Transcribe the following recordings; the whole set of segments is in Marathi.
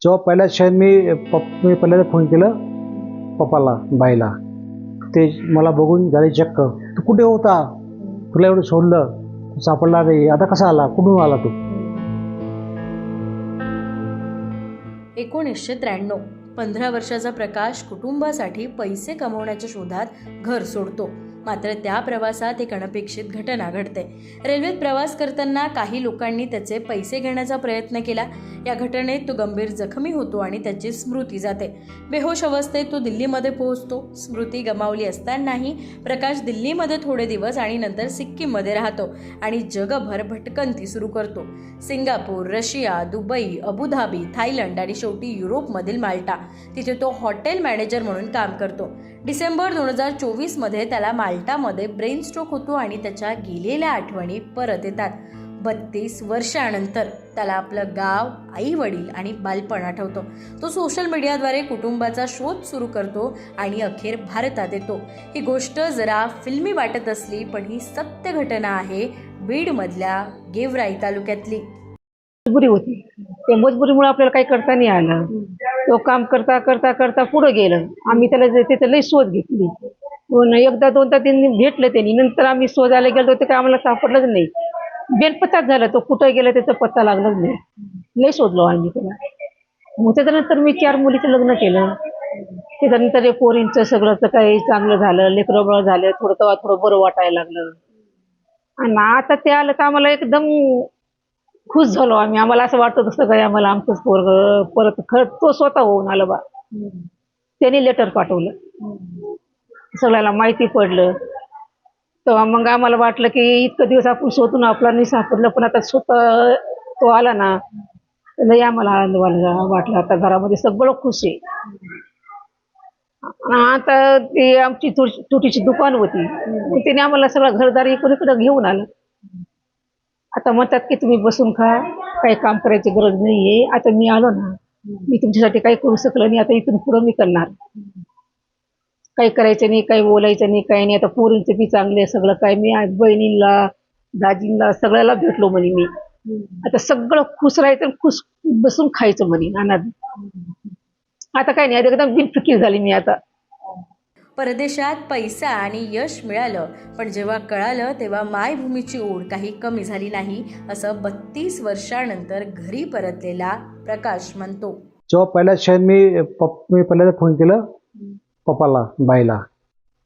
जेव्हा पहिल्या क्षण मी पहिल्यांदा फोन केलं पप्पाला बाईला, ते मला बघून झाले चक्क. तू कुठे होता? तुला एवढं सोडलं, तू सापडला नाही, आता कसा आला, कुठून आला तू? 1993 15 वर्षाचा प्रकाश कुटुंबासाठी पैसे कमवण्याच्या शोधात घर सोडतो. मात्र त्या प्रवासात एक अनपेक्षित घटना घडते. रेल्वेत प्रवास करताना काही लोकांनी त्याचे पैसे घेण्याचा प्रयत्न केला. या घटनेत तो गंभीर जखमी होतो आणि त्याची स्मृती जाते. बेहोश अवस्थेत तो दिल्लीमध्ये पोहोचतो. स्मृती गमावली असतानाही प्रकाश दिल्लीमध्ये थोडे दिवस आणि नंतर सिक्कीममध्ये राहतो आणि जगभर भटकंती सुरू करतो. Singapore, Russia, Dubai, Abu Dhabi, Thailand आणि शेवटी युरोपमधील माल्टा, तिथे तो हॉटेल मॅनेजर म्हणून काम करतो. डिसेंबर 2024 मध्ये त्याला माल्टामध्ये ब्रेन स्ट्रोक होतो आणि त्याच्या गेलेल्या आठवणी परत येतात. 32 वर्षानंतर त्याला आपलं गाव, आई वडील आणि बालपण आठवतो. तो सोशल मीडियाद्वारे कुटुंबाचा शोध सुरू करतो आणि अखेर भारतात येतो. ही गोष्ट जरा फिल्मी वाटत असली, पण ही सत्य घटना आहे बीडमधल्या गेवराई तालुक्यातली. मजबुरी होती. त्या मजबुरीमुळे आपल्याला काही करता नाही आलं. तो काम करता करता करता पुढे गेलं. आम्ही त्याला तिथे लई शोध घेतली. एकदा दोनदा त्यांनी भेटलं त्यांनी. नंतर आम्ही शोधायला गेलो ते काय आम्हाला सापडलंच नाही. बेनपत्ताच झाला. तो कुठं गेला त्याचा पत्ता लागलाच नाही. लई शोधलो आम्ही त्याला. मग त्याच्यानंतर मी 4 मुलीचं लग्न केलं. त्याच्यानंतर पोरींचं सगळं काही चांगलं झालं. लेकरं बळ झालं. थोडं बरं वाटायला लागलं. आणि आता ते आलं तर आम्हाला एकदम खुश झालो आम्ही. आम्हाला असं वाटत असतं काय आम्हाला आमचंच पोरगं परत खरं तो स्वतः होऊन आलं बा. त्यांनी लेटर पाठवलं. सगळ्याला माहिती पडलं. तेव्हा मग आम्हाला वाटलं की इतकं दिवस आपण शोधून आपला नाही सापडलं, पण आता स्वतः तो आला ना, लई आम्हाला आनंद वाटला. आता घरामध्ये सगळं खुश आहे. आता ती आमची छोटीशी दुकान होती. त्याने आम्हाला सगळं घरदार इकडे घेऊन आलं. आता म्हणतात की तुम्ही बसून खा, काही काम करायची गरज नाहीये. आता मी आलो ना, मी तुमच्यासाठी काही करू शकलं नाही. आता इथून पुढं मी करणार. काही करायचं नाही, काही बोलायचं नाही, काही नाही. आता पोरींचं बी चांगले सगळं काय. मी बहिणींना, दाजींना सगळ्याला भेटलो म्हणे मी. आता सगळं खुश राहायचं, खुश बसून खायचं म्हणे अनाद. आता काही नाही, एकदम बिनफिकीर झाली मी आता. परदेशात पैसा आणि यश मिळालं, पण जेव्हा कळालं तेव्हा मायभूमीची ओढ काही कमी झाली नाही, असं 32 वर्षानंतर घरी परतलेला प्रकाश म्हणतो. जेव्हा पहिल्या क्षण मी पहिल्यांदा फोन केलं पप्पाला बाईला,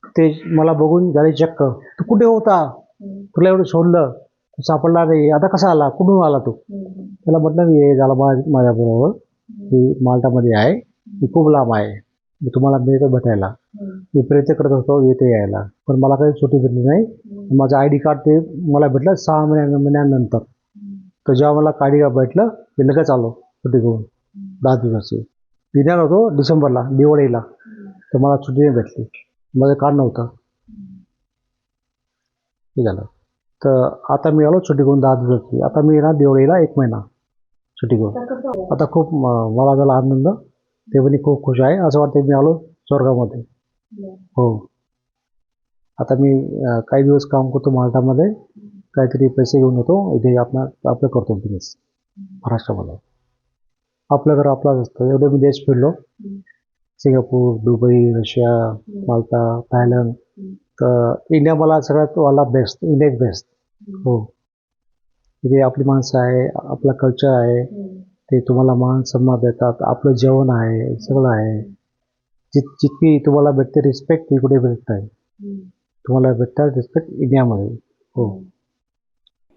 ते मला बघून झाले चक्क. तू कुठे होता? तुला एवढं सोडलं, तू सापडला नाही, आता कसा आला, कुठून आला तू? त्याला म्हटलं मी हे झाला माझ्याबरोबर, मी माल्टामध्ये आहे, मी खूप लांब आहे, मी तुम्हाला भेटायला मी प्रयत्न करत होतो येथे यायला, पण मला काही सुट्टी भेटली नाही. माझं ID कार्ड ते मला भेटलं 6 महिन्यानंतर. तर जेव्हा मला ID कार्ड भेटलं मी लगेच आलो सुट्टी घेऊन. 10 दिवसाची येणार होतो डिसेंबरला दिवाळीला, तर मला सुट्टी नाही भेटली. माझं कार्ड नव्हतं. हे झालं. तर आता मी आलो सुट्टी घेऊन 10 दिवसाची. आता मी येणार दिवाळीला 1 महिना सुट्टी घेऊन. आता खूप मला झाला आनंद. ते पण खूप खुश आहे. असं वाटतं मी आलो स्वर्गामध्ये. हो. आता मी काही दिवस काम करतो माल्टामध्ये. काहीतरी पैसे घेऊन येतो इथे आपलं करतो बिझनेस महाराष्ट्रामध्ये. आपलं घर आपलाच असतं. एवढे मी देश फिरलो. सिंगापूर, दुबई, रशिया, माल्टा, थायलंड. तर इंडिया मला सगळ्यात वाला बेस्ट. India best. हो. इथे आपली माणसं आहे, आपला कल्चर आहे, ते तुम्हाला मान सन्मान देतात. आपलं जेवण आहे, सगळं आहे. जितकी तुम्हाला भेटते रिस्पेक्ट ती कुठे भेटत आहे. तुम्हाला भेटतात रिस्पेक्ट इंडियामध्ये. हो.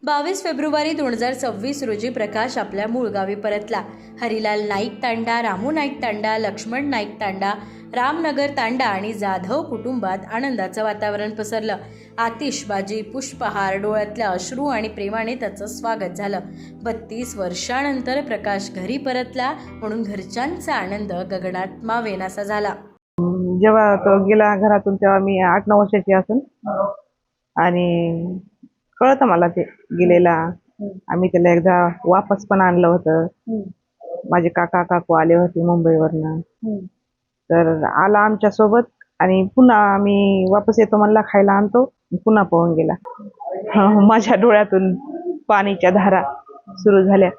22 फेब्रुवारी 2026 रोजी प्रकाश आपल्या मूळ गावी परतला. हरिलाल नाईक तांडा, रामू नाईक तांडा, लक्ष्मण नाईक तांडा, रामनगर तांडा आणि जाधव कुटुंबात आनंदाचं वातावरण पसरलं. आतिषबाजी, पुष्पहार, डोळ्यातल्या अश्रू आणि प्रेमाने त्याचं स्वागत झालं. 32 वर्षानंतर प्रकाश घरी परतला म्हणून घरच्यांचा आनंद गगनात मावेनासा झाला. जेव्हा तो गेला घरातून तेव्हा मी 8-9 वर्षाची असून, आणि कळतं मला ते गेलेला. आम्ही त्याला एकदा वापस पण आणलं होतं. माझे काका काकू आले होते मुंबईवरनं. तर आला आमच्या सोबत आणि पुन्हा आम्ही वापस येतो म्हणला, खायला आणतो, पुन्हा पळून गेला. माझ्या डोळ्यातून पाणीच्या धारा सुरू झाल्या.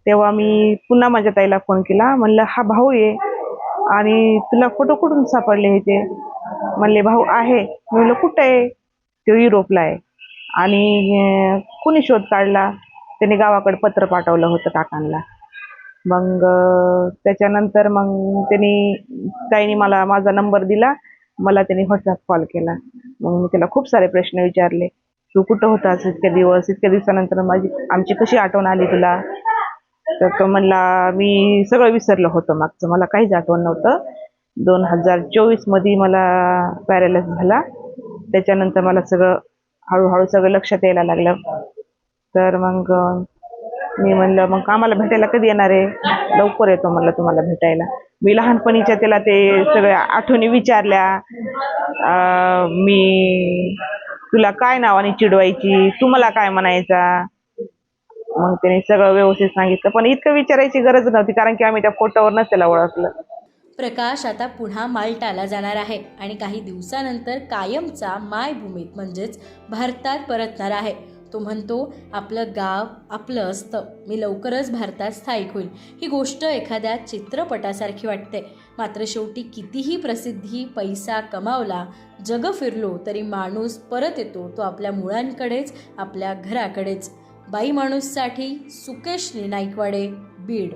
तेव्हा मी पुन्हा माझ्या ताईला फोन केला. म्हणलं हा भाऊ आहे आणि तुला फोटो कुठून सापडले ह्याचे? म्हणले भाऊ आहे. मी म्हणलं कुठं आहे? तो युरोपला आहे. आणि कुणी शोध काढला? त्याने गावाकडे पत्र पाठवलं होतं काकांना. मग त्याच्यानंतर मग ताईने मला माझा नंबर दिला. मला त्यांनी व्हॉट्सअप कॉल केला. मग मी त्याला खूप सारे प्रश्न विचारले. तू कुठं होतास इतक्या दिवस? इतक्या दिवसानंतर आमची कशी आठवण आली तुला? तर तो म्हणला मी सगळं विसरलं होतं मागचं, मला काहीच आठवण नव्हतं. 2024 मध्ये मला पॅरालिसिस झाला. त्याच्यानंतर मला सगळं हळूहळू सगळं लक्षात यायला लागलं. तर मग मी म्हणलं मग आम्हाला भेटायला कधी येणार आहे? लवकर येतो म्हणलं तुम्हाला भेटायला. मी लहानपणीच्या त्याला ते सगळ्या आठवणी विचारल्या. मी तुला काय नावाने चिडवायची? तू मला काय म्हणायचा? मग त्याने सगळं व्यवस्थित सांगितलं. पण इतकं विचारायची गरज नव्हती, कारण की आम्ही त्या फोटोवरनंच त्याला ओळखलं. प्रकाश आता पुन्हा माल्टाला जाणार आहे आणि काही दिवसानंतर कायमचा मायभूमीत म्हणजेच भारतात परतणार आहे. तो म्हणतो, आपलं गाव आपलं असतं, मी लवकरच भारतात स्थायिक होईल. ही गोष्ट एखाद्या चित्रपटासारखी वाटते. मात्र शेवटी कितीही प्रसिद्धी, पैसा कमावला, जग फिरलो तरी माणूस परत येतो तो आपल्या मुळांकडेच, आपल्या घराकडेच. बाई माणूससाठी सुकेश नाईकवाडे, बीड.